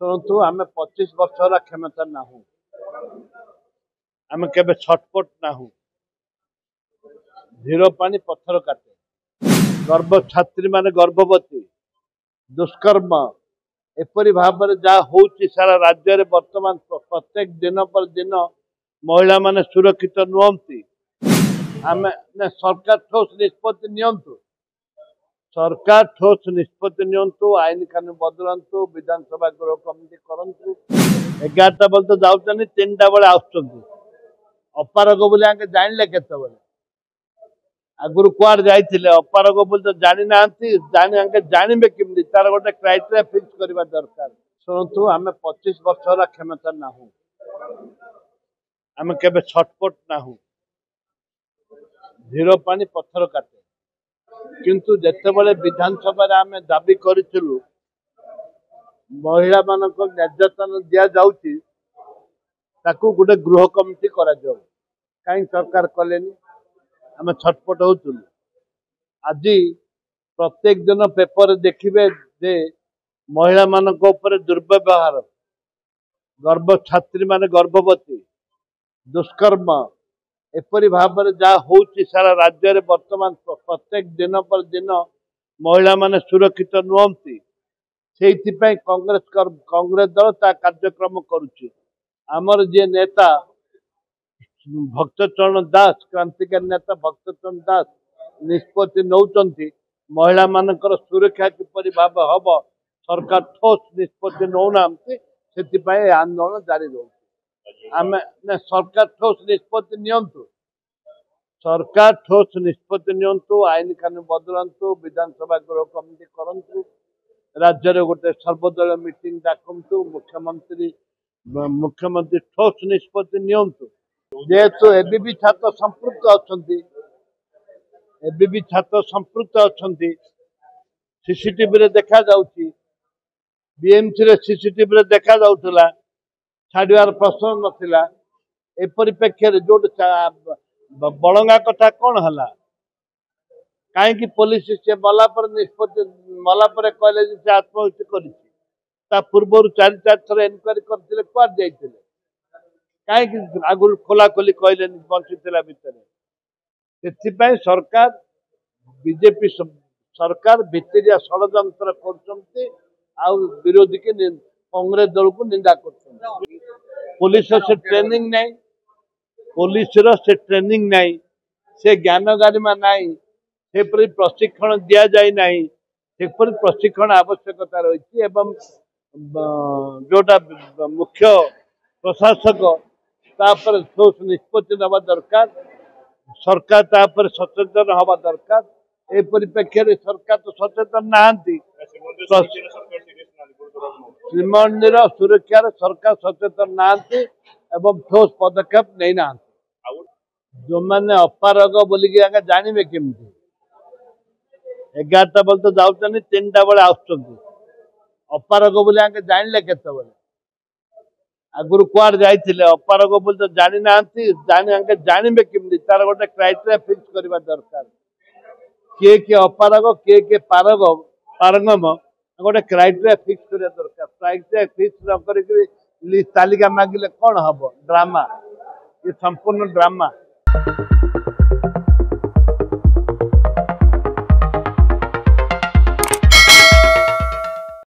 शुणु आम 25 वर्ष क्षमता ना आम के छटपट ना धीर पानी पत्थर काटे गर्भ छात्री माने गर्भवती दुष्कर्म एपरी भाव में जहाँ हूँ सारा राज्य में वर्तमान प्रत्येक दिन पर दिन महिला माने सुरक्षित नुहति आम सरकार ठोस निष्पत्ति नियंतु सरकार ठोस निष्पत्ति नियंतु आईन कानून बदलतु विधानसभा गृह कमिटी करंतु 11टा बेल तो जाऊँ 3टा बेले अपारग बोले आगे जानले केते आगुरी कुआड़ जाइए अपारग बोली तो जानी ना जानवे केमती तार गोटे क्राइटेरिया फिक्स करवा दरकार शुणु आम 25 वर्ष क्षमता ना आम के छटपट ना धीर पानी पत्थर काटे किंतु जितेबाला विधानसभा आम दाबी करूँ महिला मान निर्यातन दि जाऊँगी गोटे गृह कमिटी कहीं सरकार कले आम छटपट होचु आज प्रत्येक दिन पेपर देखिए जे महिला मान दुर्व्यवहार गर्भ छात्री माने गर्भवती दुष्कर्म एपरी भाव में जहाँ हूँ सारा राज्य में वर्तमान प्रत्येक दिन पर दिन महिला माने सुरक्षित नुहति से कांग्रेस दल ता कार्यक्रम करुच्ची आमर जे नेता भक्तचरण दास क्रांतिकारी नेता भक्तचरण दास निष्पत्ति नौचंती महिला मानकर सुरक्षा किपरि भाव हम सरकार ठोस निष्पत्ति नौना से आंदोलन जारी रही आम सरकार ठोस निष्पत्ति नियंतु सरकार ठोस निष्पत्ति नियंतु आईन कानून बदलतु विधानसभा गृह कमिटी करंतु राज्य में गोटे सर्वदलीय मीटिंग डाकतु मुख्यमंत्री ठोस निष्पत्ति नियंतु जेहेतु एबी भी छात्र संपृक्त अच्छा सीसीटीवी रे देखा जाउची बीएमसी रे सीसीटीवी रे देखा जाउथला छाड़ियार प्रश्न नथिला ए परिप्रेक्षी जो बड़ंगा कथा कौन है कहीं पुलिस से मला पर निष्पत्ति मला पर कहले से आत्महत्या कर पूर्व 4 थर इनक्वारी करते कुआड जाइए कहीं आगु खोला खोली कहले बंशीला भितर से सरकार बीजेपी सरकार भितरिया षड्यंत्र कर विरोधी के कांग्रेस दल को निंदा कर पुलिस से ट्रेनिंग नहीं पुलिस से ट्रेनिंग नहीं से ज्ञान गारिमा नहीं से प्रशिक्षण दि जाए नहीं से प्रशिक्षण आवश्यकता रही एवं जोटा मुख्य प्रशासक तापर ठोस निष्पत्ति नवा दरकार सरकार तापर सचेतन हवा दरकार ए परिप्रेक्षी सरकार तो सचेतन नहांती श्रीमंदिर सुरक्षा सरकार सचेतन नहांती एवं ठोस पदक्षेप नहीं ना जो मैंने अपारग बोलिकी आगे जानवे केमती 11टा बेल तो जाऊँ 3टा बेले अपारग बोली आगे जानले केते आगुरी कुआड़ जाइए अपारग बोली तो जानी ना जानवे केमती तार गोटे क्राइटेरिया फिक्स करवा दरकार किए अपारग किए पारंगम गोटे क्राइटेरिया फिक्स करवा दरकार क्राइटेरिया फिक्स न कर तालिका मांगिले कौन हम ड्रामा ये संपूर्ण ड्रामा।